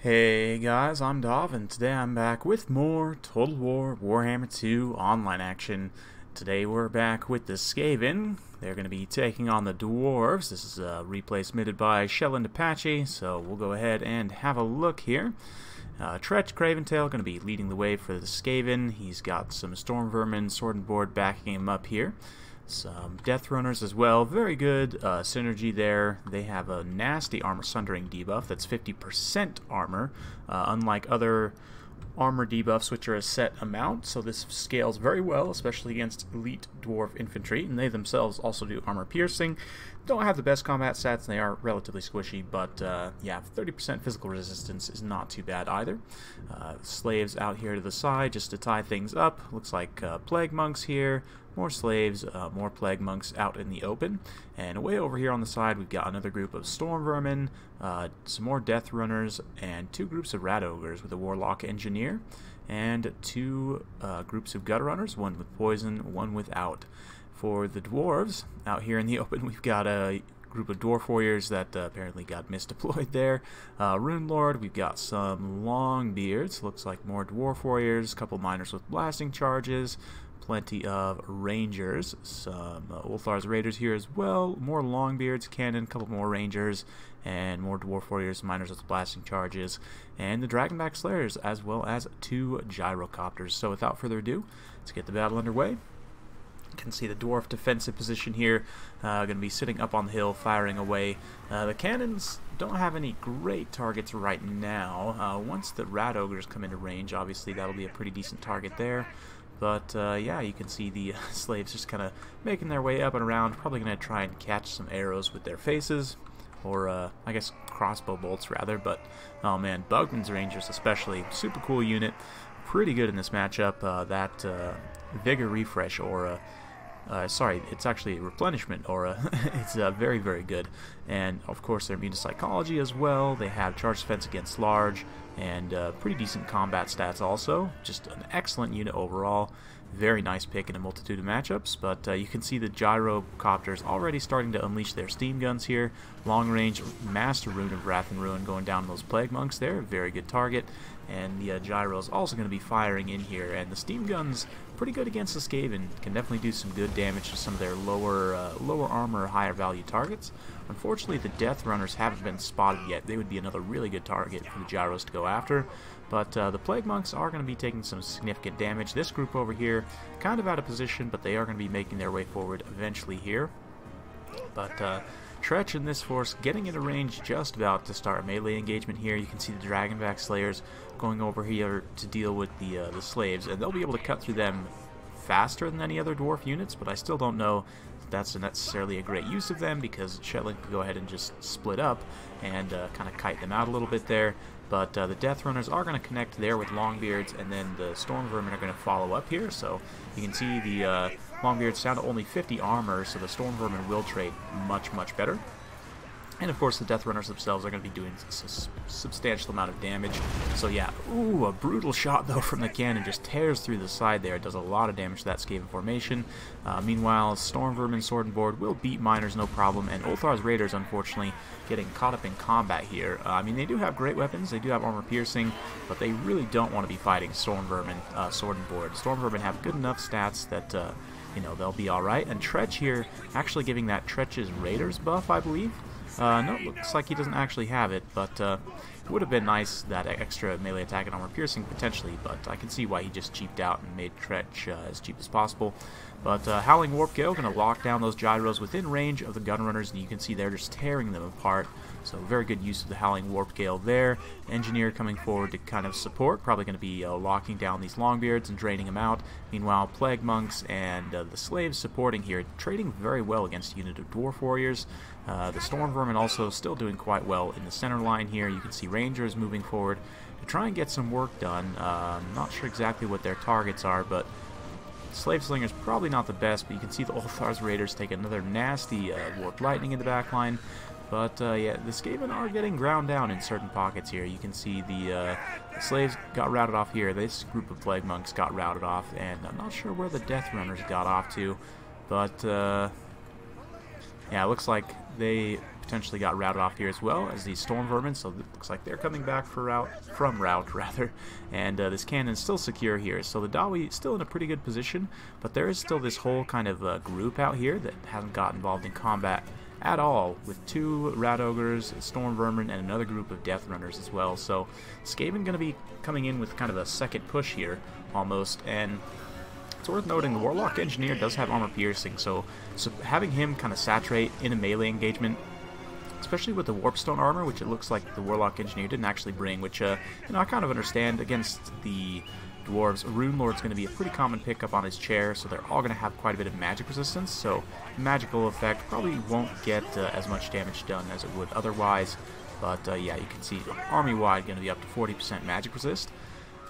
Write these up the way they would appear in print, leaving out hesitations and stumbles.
Hey guys, I'm Dov, and today I'm back with more Total War Warhammer 2 online action. Today we're back with the Skaven. They're going to be taking on the Dwarves. This is a replay submitted by Shell and Apache, so we'll go ahead and have a look here. Tretch Craventail going to be leading the way for the Skaven. He's got some Storm Vermin, Sword and Board backing him up here. Some Death Runners as well. Very good synergy there. They have a nasty armor sundering debuff that's 50% armor, unlike other armor debuffs which are a set amount, so this scales very well, especially against elite dwarf infantry, and they themselves also do armor piercing. Don't have the best combat stats, and they are relatively squishy, but yeah, 30% physical resistance is not too bad either. Slaves out here to the side just to tie things up. Looks like plague monks here, more slaves, more plague monks out in the open, and way over here on the side we've got another group of storm vermin, some more death runners, and two groups of rat ogres with a warlock engineer, and two groups of gutter runners, one with poison, one without. For the dwarves, out here in the open, we've got a group of dwarf warriors that apparently got misdeployed there. Rune Lord, we've got some long beards, looks like more dwarf warriors, a couple miners with blasting charges, plenty of rangers, some Ulthar's raiders here as well, more longbeards, cannon, a couple more rangers, and more dwarf warriors, miners with blasting charges, and the dragonback slayers, as well as two gyrocopters. So without further ado, let's get the battle underway. You can see the dwarf defensive position here, going to be sitting up on the hill firing away. The cannons don't have any great targets right now. Once the rat ogres come into range, obviously that'll be a pretty decent target there. But yeah, you can see the slaves just kind of making their way up and around, probably going to try and catch some arrows with their faces, or I guess crossbow bolts rather. But oh man, Bugman's Rangers especially, super cool unit, pretty good in this matchup. That Vigor Refresh aura, sorry, it's actually a replenishment aura. It's very, very good. And of course they're immune to psychology as well. They have charge defense against large, and pretty decent combat stats also. Just an excellent unit overall. Very nice pick in a multitude of matchups, but you can see the gyrocopters already starting to unleash their steam guns here. Long range Master Rune of Wrath and Ruin going down those plague monks there. Very good target. And the gyro is also going to be firing in here, and the steam guns pretty good against the Skaven. Can definitely do some good damage to some of their lower armor, higher value targets. Unfortunately, the death runners haven't been spotted yet. They would be another really good target for the gyros to go after. But the plague monks are going to be taking some significant damage. This group over here, kind of out of position, but they are going to be making their way forward eventually here. But Tretch and this force getting into range just about to start a melee engagement here. You can see the dragonback slayers going over here to deal with the slaves, and they'll be able to cut through them faster than any other dwarf units, but I still don't know if that's necessarily a great use of them, because Shetland could go ahead and just split up and kind of kite them out a little bit there. But the Death Runners are going to connect there with Longbeards, and then the Storm Vermin are going to follow up here. So you can see the Longbeards down to only 50 armor, so the Storm Vermin will trade much, much better. And of course the Death Runners themselves are going to be doing a substantial amount of damage. So yeah, ooh, a brutal shot though from the cannon, just tears through the side there. It does a lot of damage to that Skaven formation. Meanwhile, Storm Vermin, Sword and Board will beat Miners no problem, and Ulthar's Raiders unfortunately getting caught up in combat here. I mean, they do have great weapons, they do have armor piercing, but they really don't want to be fighting Storm Vermin, Sword and Board. Storm Vermin have good enough stats that you know, they'll be alright. And Tretch here actually giving that Tretch's Raiders buff, I believe. No, looks like he doesn't actually have it, but it would have been nice, that extra melee attack and armor piercing potentially, but I can see why he just cheaped out and made Tretch as cheap as possible. But Howling Warp Gale going to lock down those gyros within range of the gun runners, and you can see they're just tearing them apart. So very good use of the Howling Warp Gale there. Engineer coming forward to kind of support, probably going to be locking down these Longbeards and draining them out. Meanwhile, Plague Monks and the Slaves supporting here, trading very well against a unit of Dwarf Warriors. The Storm Vermin also still doing quite well in the center line here. You can see Rangers moving forward to try and get some work done. Not sure exactly what their targets are, but Slave Slinger's probably not the best, but you can see the Ulthar's Raiders take another nasty Warp Lightning in the back line. But yeah, the Skaven are getting ground down in certain pockets here. You can see the Slaves got routed off here. This group of Plague Monks got routed off, and I'm not sure where the Death Runners got off to. But yeah, it looks like they potentially got routed off here as well as these storm vermin, so it looks like they're coming back from route rather, and this cannon's still secure here. So the Dawi still in a pretty good position, but there is still this whole kind of group out here that hasn't got involved in combat at all, with 2 rat ogres, storm vermin, and another group of death runners as well. So Skaven going to be coming in with kind of a second push here almost, and it's worth noting the Warlock Engineer does have armor piercing, so having him kind of saturate in a melee engagement, especially with the Warpstone armor, which it looks like the Warlock Engineer didn't actually bring, which you know, I kind of understand. Against the Dwarves, Rune Lord's going to be a pretty common pickup on his chair, so they're all going to have quite a bit of magic resistance, so magical effect probably won't get as much damage done as it would otherwise. But yeah, you can see army-wide going to be up to 40% magic resist.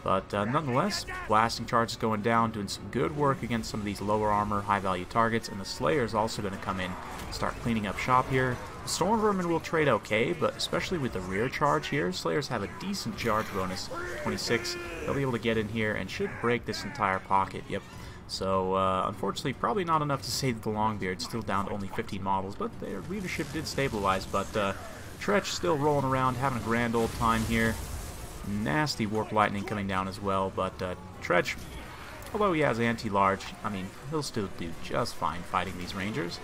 But nonetheless, blasting charges going down, doing some good work against some of these lower armor, high-value targets, and the Slayer is also going to come in and start cleaning up shop here. The Storm Vermin will trade okay, but especially with the rear charge here, Slayers have a decent charge bonus, 26. They'll be able to get in here and should break this entire pocket, yep. So, unfortunately, probably not enough to save the Longbeard, still down to only 15 models, but their leadership did stabilize. But Tretch still rolling around, having a grand old time here. Nasty Warp Lightning coming down as well, but Tretch, although he has anti-large, I mean, he'll still do just fine fighting these Rangers.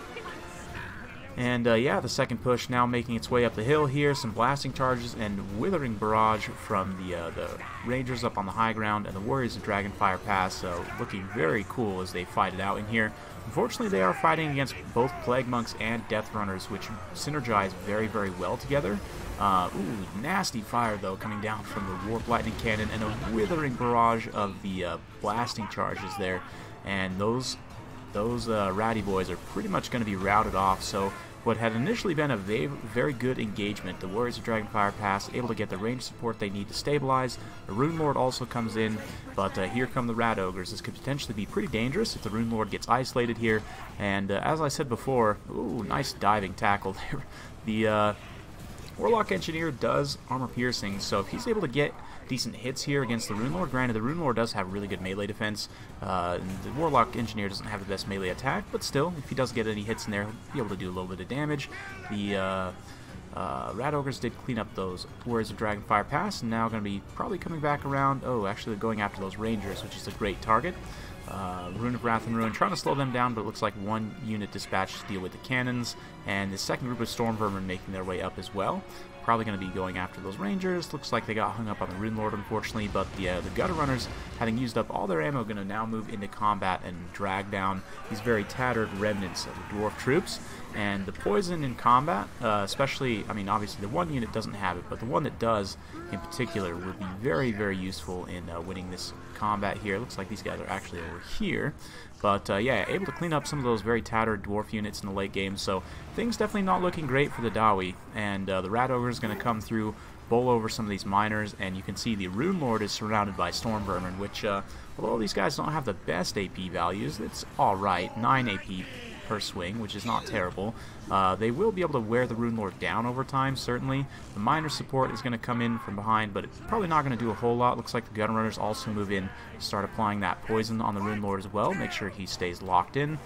And yeah, the second push now making its way up the hill here, some blasting charges and withering barrage from the Rangers up on the high ground, and the Warriors of Dragonfire Pass looking very cool as they fight it out in here. Unfortunately, they are fighting against both Plague Monks and Death Runners, which synergize very, very well together. Ooh, nasty fire, though, coming down from the Warp Lightning Cannon, and a withering barrage of the blasting charges there. And those ratty boys are pretty much going to be routed off. So what had initially been a very good engagement, the Warriors of Dragonfire Pass able to get the range support they need to stabilize. The Rune Lord also comes in, but here come the Rat Ogres. This could potentially be pretty dangerous if the Rune Lord gets isolated here. And as I said before, ooh, nice diving tackle there. The Warlock Engineer does armor piercing, so if he's able to get decent hits here against the Rune Lord, granted the Rune Lord does have really good melee defense, and the Warlock Engineer doesn't have the best melee attack, but still, if he does get any hits in there, he'll be able to do a little bit of damage. The Rat Ogres did clean up those Warriors of Dragonfire Pass, and now going to be probably coming back around, actually going after those Rangers, which is a great target. Rune of Wrath and Ruin trying to slow them down, but it looks like one unit dispatched to deal with the cannons, and the second group of Storm Vermin making their way up as well. Probably going to be going after those Rangers. Looks like they got hung up on the Rune Lord, unfortunately, but the Gutter Runners, having used up all their ammo, going to now move into combat and drag down these very tattered remnants of the Dwarf troops. And the poison in combat, especially, I mean, obviously the one unit doesn't have it, but the one that does in particular would be very, very useful in winning this combat here. Looks like these guys are actually over here. But yeah, able to clean up some of those very tattered Dwarf units in the late game, so things definitely not looking great for the Dawi. And the Rat Ogre is going to come through, bowl over some of these miners, and you can see the Rune Lord is surrounded by Storm Vermin, which, although these guys don't have the best AP values, it's alright, 9 AP per swing, which is not terrible. They will be able to wear the Rune Lord down over time, certainly. The miner support is going to come in from behind, but it's probably not going to do a whole lot. Looks like the Gun Runners also move in, start applying that poison on the Rune Lord as well, make sure he stays locked in.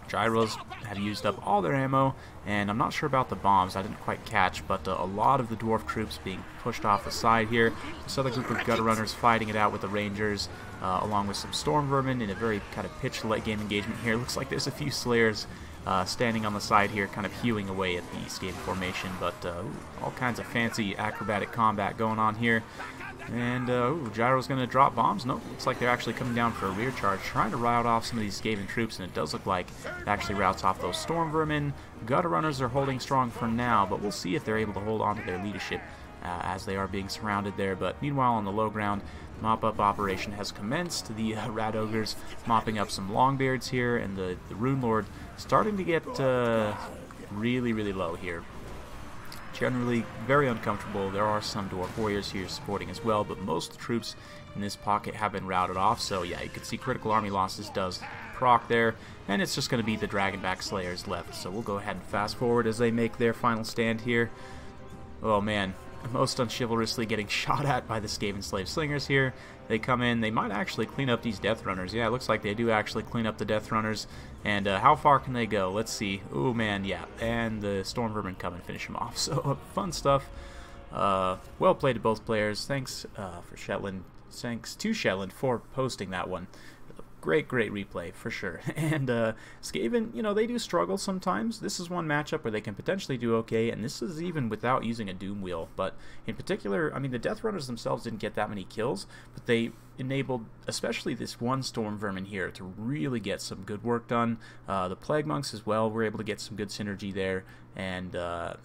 Gyros have used up all their ammo, and I'm not sure about the bombs, I didn't quite catch, but a lot of the Dwarf troops being pushed off the side here. This other group of Gutter Runners fighting it out with the Rangers, along with some Storm Vermin in a very kind of pitched late game engagement here. Looks like there's a few Slayers standing on the side here, kind of hewing away at the Skaven formation, but all kinds of fancy acrobatic combat going on here. And, Gyro's going to drop bombs. Nope, looks like they're actually coming down for a rear charge, trying to rout off some of these Skaven troops, and it does look like it actually routes off those Storm Vermin. Gutter Runners are holding strong for now, but we'll see if they're able to hold on to their leadership as they are being surrounded there. But meanwhile, on the low ground, mop-up operation has commenced. The Rat Ogres mopping up some Longbeards here, and the Rune Lord starting to get really, really low here. Generally very uncomfortable. There are some Dwarf Warriors here supporting as well, but most of the troops in this pocket have been routed off, so yeah, you can see critical army losses does proc there, and it's just going to be the Dragonback Slayers left. So we'll go ahead and fast forward as they make their final stand here. Oh man, most unchivalrously getting shot at by the Skaven Slave Slingers here. They come in, they might actually clean up these Death Runners. Yeah, it looks like they do actually clean up the Death Runners. And how far can they go? Let's see. Oh man, yeah. And the Storm Vermin come and finish them off. So fun stuff. Well played to both players. Thanks for Shetland. Thanks to Shetland for posting that one. Great replay, for sure. And Skaven, you know, they do struggle sometimes. This is one matchup where they can potentially do okay, and this is even without using a Doom Wheel. But in particular, I mean, the Death Runners themselves didn't get that many kills, but they enabled, especially this one Storm Vermin here, to really get some good work done. The Plague Monks as well were able to get some good synergy there. And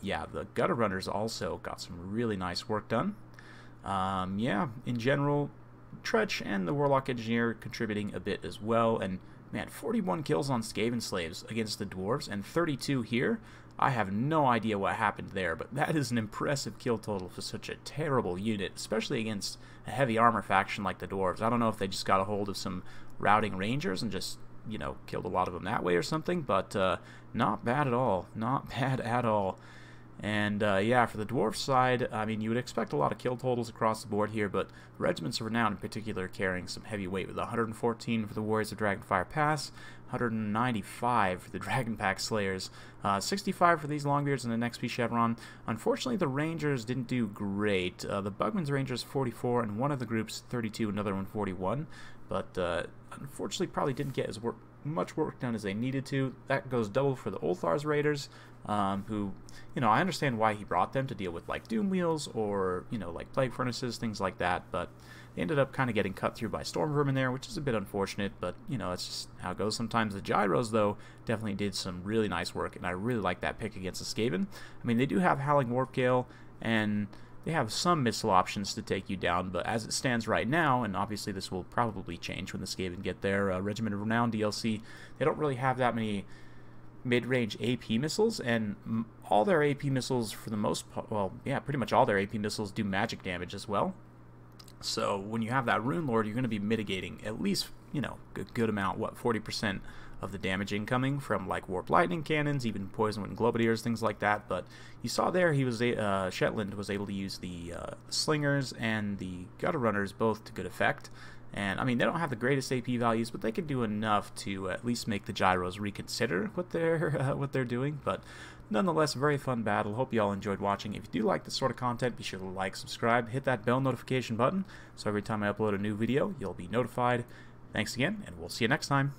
yeah, the Gutter Runners also got some really nice work done. Yeah, in general, Tretch and the Warlock Engineer contributing a bit as well, and man, 41 kills on Skaven Slaves against the Dwarves, and 32 here. I have no idea what happened there, but that is an impressive kill total for such a terrible unit, especially against a heavy armor faction like the Dwarves. I don't know if they just got a hold of some routing Rangers and just, you know, killed a lot of them that way or something, but not bad at all. Not bad at all. And yeah, for the Dwarf side, I mean, you would expect a lot of kill totals across the board here, but Regiments of Renown in particular carrying some heavy weight with 114 for the Warriors of Dragonfire Pass, 195 for the Dragon Pack Slayers, 65 for these Longbeards and an XP Chevron. Unfortunately, the Rangers didn't do great. The Bugman's Rangers 44, and one of the groups 32, another one 41, but unfortunately probably didn't get as much work done as they needed to. That goes double for the Ulthar's Raiders, who, you know, I understand why he brought them to deal with like Doom Wheels or, you know, like Plague Furnaces, things like that, but they ended up kind of getting cut through by Storm Vermin there, which is a bit unfortunate, but, you know, it's just how it goes sometimes. The Gyros, though, definitely did some really nice work, and I really like that pick against the Skaven. I mean, they do have Howling Warpgale, and they have some missile options to take you down, but as it stands right now, and obviously this will probably change when the Skaven get their Regiment of Renown DLC, they don't really have that many mid-range AP missiles, and all their AP missiles, for the most part, well, yeah, pretty much all their AP missiles do magic damage as well. So when you have that Rune Lord, you're going to be mitigating at least, you know, a good amount, what, 40% of the damage incoming from like Warp Lightning cannons, even Poison Wind Globadiers, things like that. But you saw there he was Shetland was able to use the Slingers and the Gutter Runners both to good effect. And I mean, they don't have the greatest AP values, but they can do enough to at least make the Gyros reconsider what they're doing. But nonetheless, very fun battle. Hope you all enjoyed watching. If you do like this sort of content, be sure to like, subscribe, hit that bell notification button, so every time I upload a new video, you'll be notified. Thanks again, and we'll see you next time.